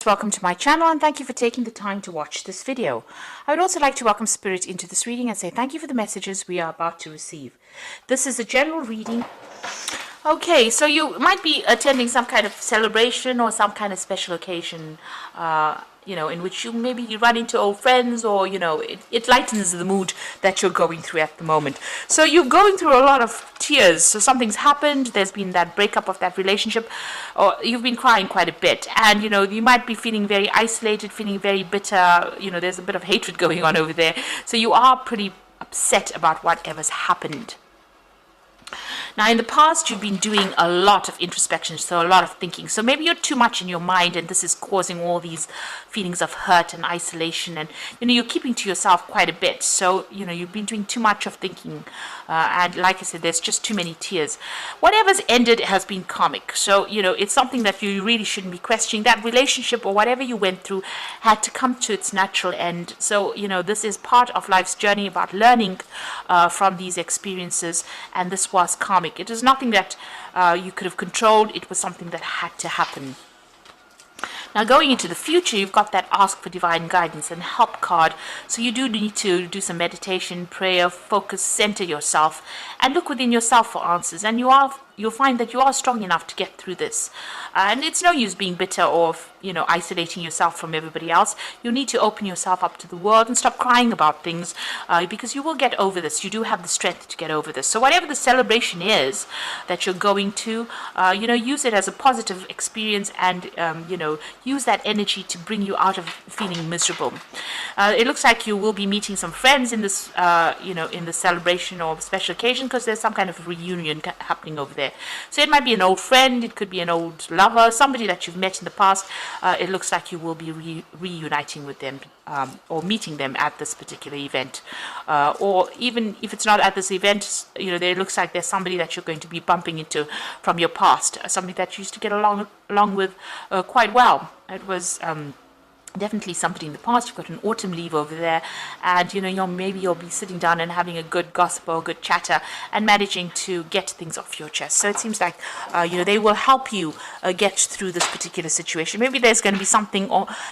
Welcome to my channel and thank you for taking the time to watch this video. I would also like to welcome Spirit into this reading and say thank you for the messages we are about to receive. This is a general reading. Okay, so you might be attending some kind of celebration or some kind of special occasion, in which you run into old friends, or, it lightens the mood that you're going through at the moment. So you're going through a lot of tears. So something's happened, there's been that breakup of that relationship, or you've been crying quite a bit. And, you might be feeling very isolated, feeling very bitter. There's a bit of hatred going on over there. So you are pretty upset about whatever's happened. Now, in the past, you've been doing a lot of introspection, so a lot of thinking. So maybe you're too much in your mind, and this is causing all these feelings of hurt and isolation. And, you're keeping to yourself quite a bit. So, you've been doing too much of thinking. And like I said, there's just too many tears. Whatever's ended has been karmic. So, it's something that you really shouldn't be questioning. That relationship or whatever you went through had to come to its natural end. So, this is part of life's journey about learning from these experiences. And this was karmic. It is nothing that you could have controlled. It was something that had to happen. Now, going into the future, you've got that ask for divine guidance and help card. So you do need to do some meditation, prayer, focus, center yourself, and look within yourself for answers. And you'll find that you are strong enough to get through this. And it's no use being bitter or, isolating yourself from everybody else. You need to open yourself up to the world and stop crying about things, because you will get over this. You do have the strength to get over this. So whatever the celebration is that you're going to, use it as a positive experience and, use that energy to bring you out of feeling miserable. It looks like you will be meeting some friends in this, in the celebration or special occasion, because there's some kind of reunion happening over there. So it might be an old friend, it could be an old lover, somebody that you've met in the past. It looks like you will be reuniting with them, or meeting them at this particular event. Or even if it's not at this event, there looks like there's somebody that you're going to be bumping into from your past, somebody that you used to get along with quite well. It was definitely somebody in the past. You've got an autumn leaf over there, and maybe you'll be sitting down and having a good gossip or a good chatter and managing to get things off your chest. So it seems like they will help you get through this particular situation. Maybe there's going to be something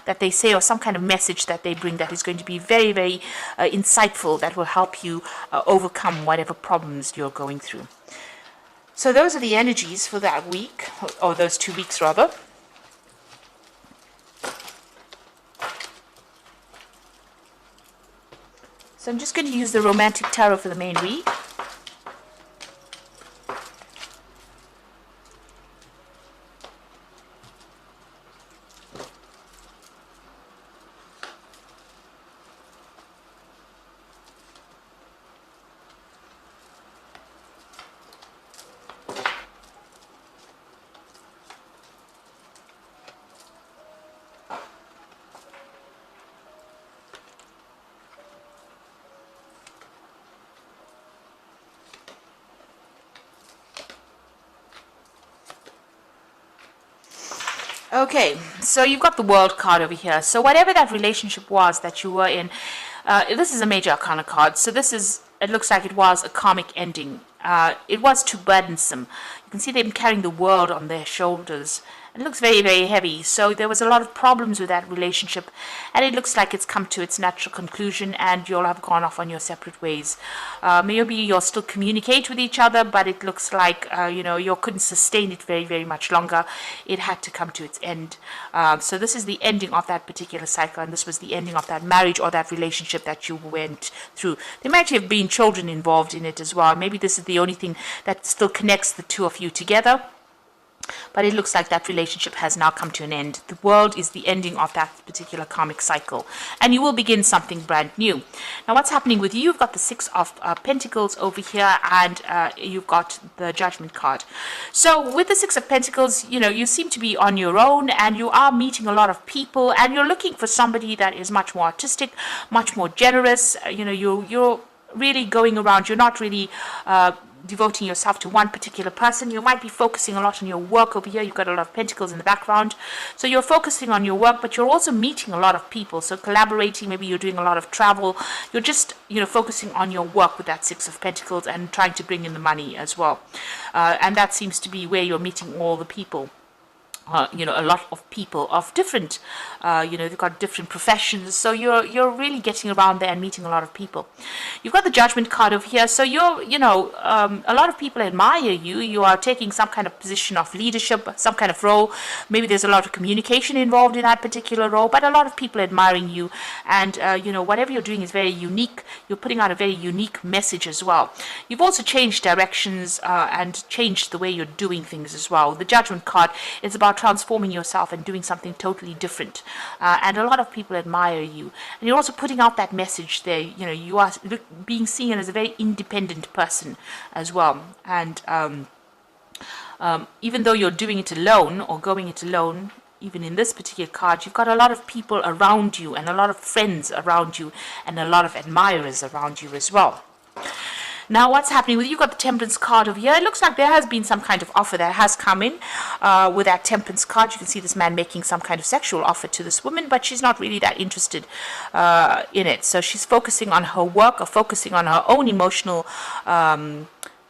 that they say, or some kind of message that they bring, that is going to be very, very insightful, that will help you overcome whatever problems you're going through. So those are the energies for that week, or those 2 weeks rather. So I'm just going to use the Romantic Tarot for the main read. Okay, so you've got the World card over here. So whatever that relationship was that you were in, this is a Major Arcana card. So it looks like it was a karmic ending. It was too burdensome. You can see them carrying the world on their shoulders. It looks very, very heavy. So there was a lot of problems with that relationship, and it looks like it's come to its natural conclusion, and you'll have gone off on your separate ways. Maybe you'll still communicate with each other, but it looks like you couldn't sustain it very, very much longer. It had to come to its end. So this is the ending of that particular cycle, and this was the ending of that marriage or that relationship that you went through. There might have been children involved in it as well. Maybe this is the only thing that still connects the two of you together. But it looks like that relationship has now come to an end. The World is the ending of that particular karmic cycle, and you will begin something brand new. Now, what's happening with you? You've got the Six of Pentacles over here, and you've got the Judgment card. So with the Six of Pentacles, you seem to be on your own, and you are meeting a lot of people, and you're looking for somebody that is much more artistic, much more generous. You're really going around. You're not really devoting yourself to one particular person. You might be focusing a lot on your work over here. You've got a lot of pentacles in the background. So you're focusing on your work, but you're also meeting a lot of people. So collaborating, maybe you're doing a lot of travel. You're just, focusing on your work with that Six of Pentacles and trying to bring in the money as well. And that seems to be where you're meeting all the people. a lot of people of different, they've got different professions. So you're really getting around there and meeting a lot of people. You've got the Judgment card over here. So a lot of people admire you. You are taking some kind of position of leadership, some kind of role. Maybe there's a lot of communication involved in that particular role, but a lot of people admiring you. And, whatever you're doing is very unique. You're putting out a very unique message as well. You've also changed directions and changed the way you're doing things as well. The Judgment card is about transforming yourself and doing something totally different, and a lot of people admire you. And you're also putting out that message there. You are being seen as a very independent person as well. And even though you're doing it alone or going it alone, even in this particular card, you've got a lot of people around you and a lot of friends around you and a lot of admirers around you as well. Now, what's happening with you? You've got the Temperance card over here. It looks like there has been some kind of offer that has come in with that Temperance card. You can see this man making some kind of sexual offer to this woman, but she's not really that interested in it. So she's focusing on her work or focusing on her own emotional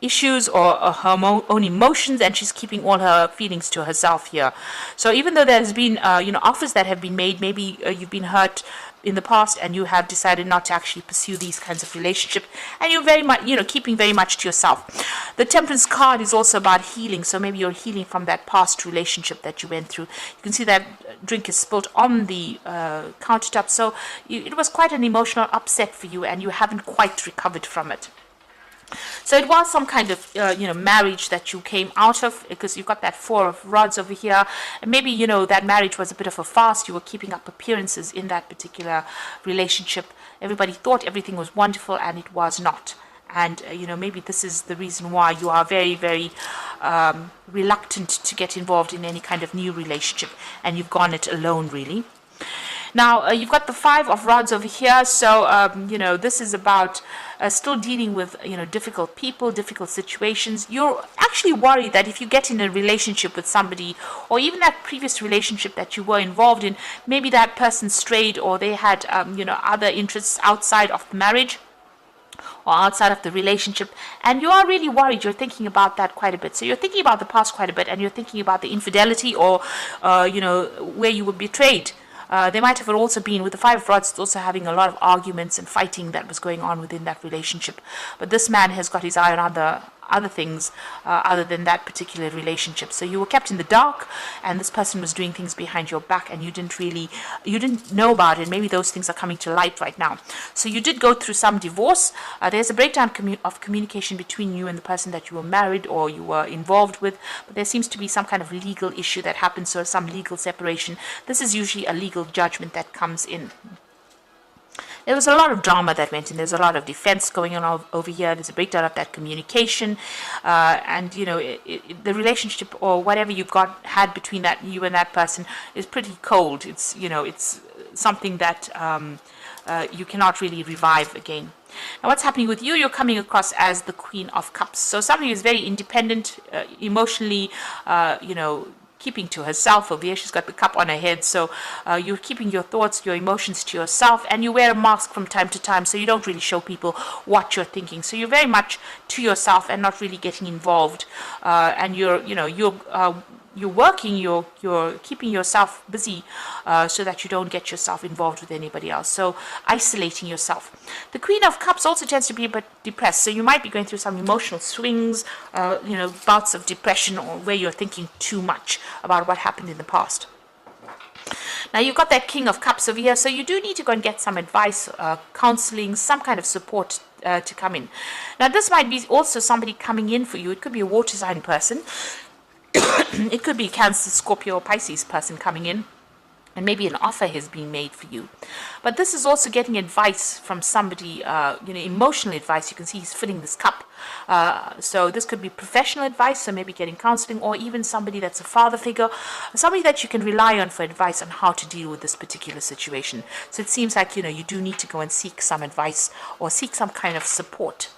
issues or her own emotions, and she's keeping all her feelings to herself here. So even though there's been offers that have been made, maybe you've been hurt in the past and you have decided not to actually pursue these kinds of relationship, and you're very much keeping very much to yourself. The Temperance card is also about healing, so maybe you're healing from that past relationship that you went through. You can see that drink is spilled on the countertop, so it was quite an emotional upset for you and you haven't quite recovered from it. So it was some kind of, marriage that you came out of, because you've got that Four of Rods over here. And maybe, that marriage was a bit of a farce. You were keeping up appearances in that particular relationship. Everybody thought everything was wonderful, and it was not. And, maybe this is the reason why you are very, very reluctant to get involved in any kind of new relationship. And you've gone it alone, really. Now, you've got the Five of Rods over here. So, this is about still dealing with, difficult people, difficult situations. You're actually worried that if you get in a relationship with somebody, or even that previous relationship that you were involved in, maybe that person strayed, or they had, other interests outside of the marriage or outside of the relationship, and you are really worried. You're thinking about that quite a bit. So you're thinking about the past quite a bit, and you're thinking about the infidelity or, where you were betrayed. There might have also been, with the Five of Rods, it's also having a lot of arguments and fighting that was going on within that relationship. But this man has got his eye on other things other than that particular relationship. So you were kept in the dark, and this person was doing things behind your back, and you didn't know about it. Maybe those things are coming to light right now. So you did go through some divorce. There's a breakdown of communication between you and the person that you were married or you were involved with, but there seems to be some kind of legal issue that happens, so some legal separation. This is usually a legal judgment that comes in. There was a lot of drama that went in. There's a lot of defense going on over here. There's a breakdown of that communication, and the relationship or whatever you've had between you and that person is pretty cold. It's it's something that you cannot really revive again. Now, what's happening with you? You're coming across as the Queen of Cups. So somebody who's very independent, emotionally, keeping to herself. Over here, she's got the cup on her head, so you're keeping your thoughts, your emotions to yourself, and you wear a mask from time to time, so you don't really show people what you're thinking. So you're very much to yourself and not really getting involved, and you're working, you're keeping yourself busy so that you don't get yourself involved with anybody else. So isolating yourself. The Queen of Cups also tends to be a bit depressed. So you might be going through some emotional swings, bouts of depression, or where you're thinking too much about what happened in the past. Now, you've got that King of Cups over here, so you do need to go and get some advice, counseling, some kind of support to come in. Now, this might be also somebody coming in for you. It could be a water sign person. It could be Cancer, Scorpio, or Pisces person coming in, and maybe an offer has been made for you. But this is also getting advice from somebody, emotional advice. You can see he's filling this cup. So this could be professional advice, so maybe getting counseling, or even somebody that's a father figure, somebody that you can rely on for advice on how to deal with this particular situation. So it seems like, you do need to go and seek some advice or seek some kind of support.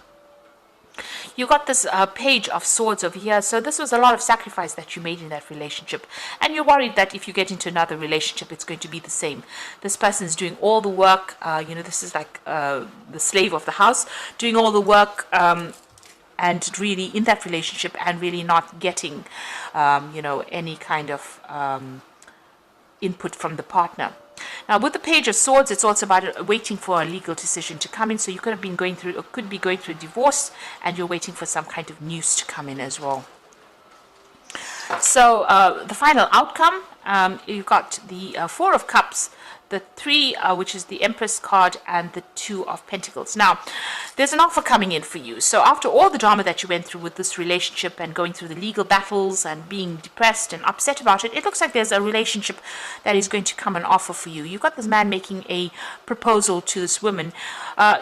You got this Page of Swords over here. So this was a lot of sacrifice that you made in that relationship, and you're worried that if you get into another relationship, it's going to be the same. This person's doing all the work. This is like the slave of the house, doing all the work, and really in that relationship and really not getting, any kind of input from the partner. Now, with the Page of Swords, it's also about waiting for a legal decision to come in. So you could have been going through, or could be going through a divorce, and you're waiting for some kind of news to come in as well. So the final outcome, you've got the Four of Cups, the Three, which is the Empress card, and the Two of Pentacles. Now, there's an offer coming in for you. So after all the drama that you went through with this relationship and going through the legal battles and being depressed and upset about it, it looks like there's a relationship that is going to come and offer for you. You've got this man making a proposal to this woman.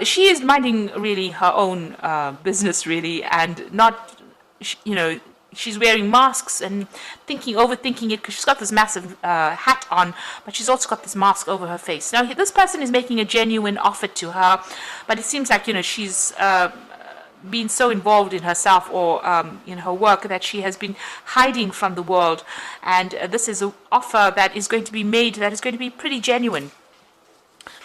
She is minding really her own business, really, and not, she's wearing masks and overthinking it because she's got this massive hat on, but she's also got this mask over her face. Now, this person is making a genuine offer to her, but it seems like, she's been so involved in herself or in her work that she has been hiding from the world. And this is an offer that is going to be made that is going to be pretty genuine.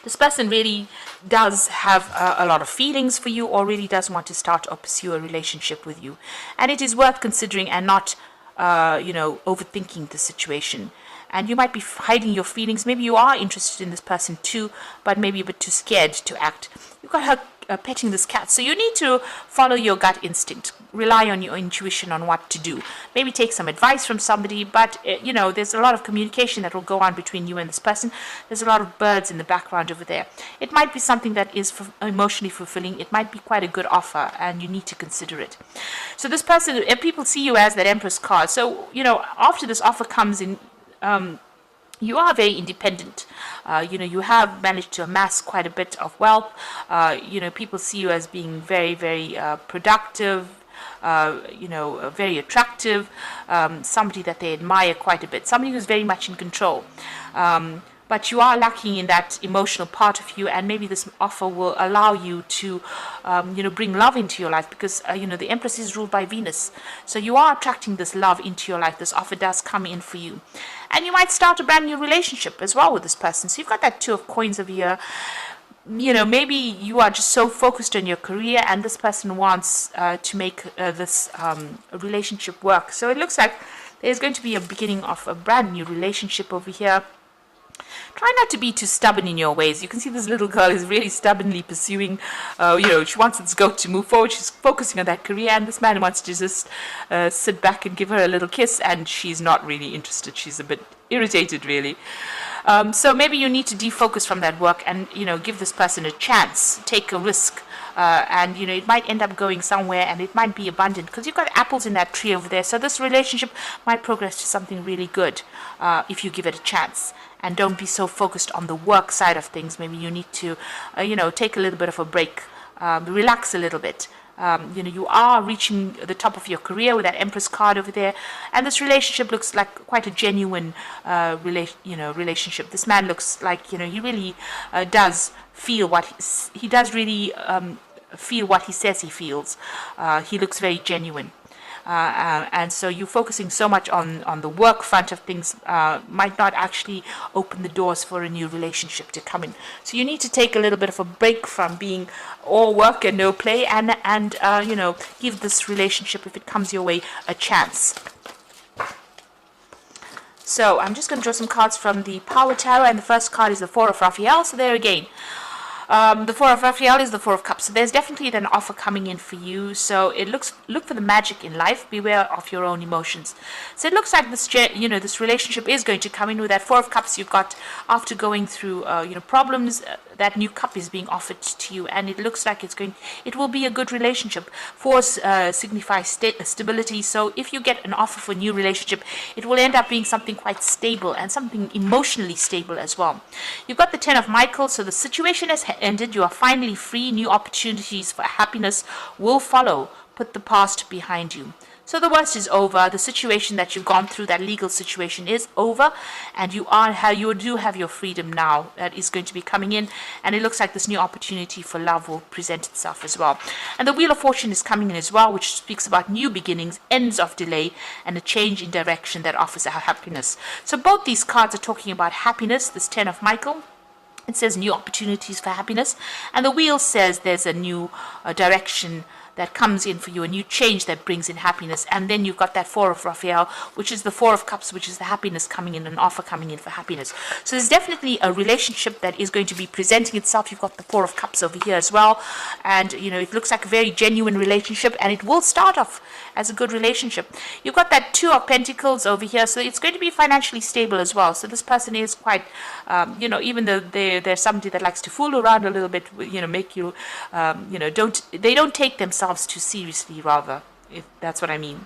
This person really does have a lot of feelings for you, or really does want to start or pursue a relationship with you. And it is worth considering and not, overthinking the situation. And you might be hiding your feelings. Maybe you are interested in this person too, but maybe a bit too scared to act. You've got her petting this cat. So you need to follow your gut instinct. Rely on your intuition on what to do. Maybe take some advice from somebody, but, there's a lot of communication that will go on between you and this person. There's a lot of birds in the background over there. It might be something that is emotionally fulfilling. It might be quite a good offer, and you need to consider it. So this person, people see you as that Empress card. So, after this offer comes in, you are very independent. You have managed to amass quite a bit of wealth. People see you as being very, very productive, very attractive, somebody that they admire quite a bit, somebody who's very much in control. But you are lacking in that emotional part of you, and maybe this offer will allow you to, bring love into your life, because, the Empress is ruled by Venus. So you are attracting this love into your life. This offer does come in for you. And you might start a brand new relationship as well with this person. So you've got that Two of Coins over here. Maybe you are just so focused on your career, and this person wants to make this relationship work. So it looks like there's going to be a beginning of a brand new relationship over here. Try not to be too stubborn in your ways. You can see this little girl is really stubbornly pursuing, she wants this goat to move forward. She's focusing on that career, and this man wants to just sit back and give her a little kiss, and she's not really interested. She's a bit irritated, really. So maybe you need to defocus from that work and, give this person a chance, take a risk. And it might end up going somewhere, and it might be abundant because you've got apples in that tree over there. So this relationship might progress to something really good if you give it a chance. And don't be so focused on the work side of things. Maybe you need to, take a little bit of a break, relax a little bit. You are reaching the top of your career with that Empress card over there, and this relationship looks like quite a genuine relationship. This man looks like he really does feel what he does really feel what he says he feels. He looks very genuine. And so you focusing so much on the work front of things might not actually open the doors for a new relationship to come in. So you need to take a little bit of a break from being all work and no play, and give this relationship, if it comes your way, a chance. So I'm just going to draw some cards from the Power Tarot, and the first card is the Four of Raphael. So there again, the Four of Raphael is the Four of Cups. So there's definitely an offer coming in for you. So look for the magic in life. Beware of your own emotions. So it looks like this, this relationship is going to come in with that Four of Cups. You've got, after going through, problems, that new cup is being offered to you, and it looks like it will be a good relationship. Fours signifies stability. So if you get an offer for a new relationship, it will end up being something quite stable and something emotionally stable as well. You've got the Ten of Michael. So the situation has ended. You are finally free. New opportunities for happiness will follow. Put the past behind you. So the worst is over. The situation that you've gone through, that legal situation, is over, and you do have your freedom now that is going to be coming in, and it looks like this new opportunity for love will present itself as well. And the Wheel of Fortune is coming in as well, which speaks about new beginnings, ends of delay, and a change in direction that offers a happiness. So both these cards are talking about happiness. This Ten of Michael, it says new opportunities for happiness, and the Wheel says there's a new direction that comes in for you, a new change that brings in happiness. And then you've got that Four of Raphael, which is the Four of Cups, which is the happiness coming in, an offer coming in for happiness. So there's definitely a relationship that is going to be presenting itself. You've got the Four of Cups over here as well, and it looks like a very genuine relationship, and it will start off as a good relationship. You've got that Two of Pentacles over here, so it's going to be financially stable as well. So this person is quite, even though they're somebody that likes to fool around a little bit, make you, they don't take themselves too seriously, rather, if that's what I mean.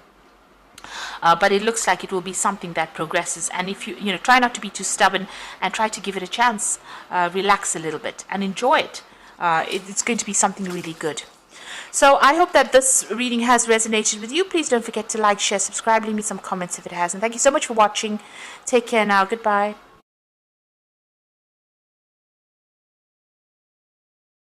But it looks like it will be something that progresses, and if you try not to be too stubborn and try to give it a chance, relax a little bit and enjoy it. It's going to be something really good. So I hope that this reading has resonated with you. Please don't forget to like, share, subscribe, leave me some comments if it has, and thank you so much for watching. Take care now. Goodbye.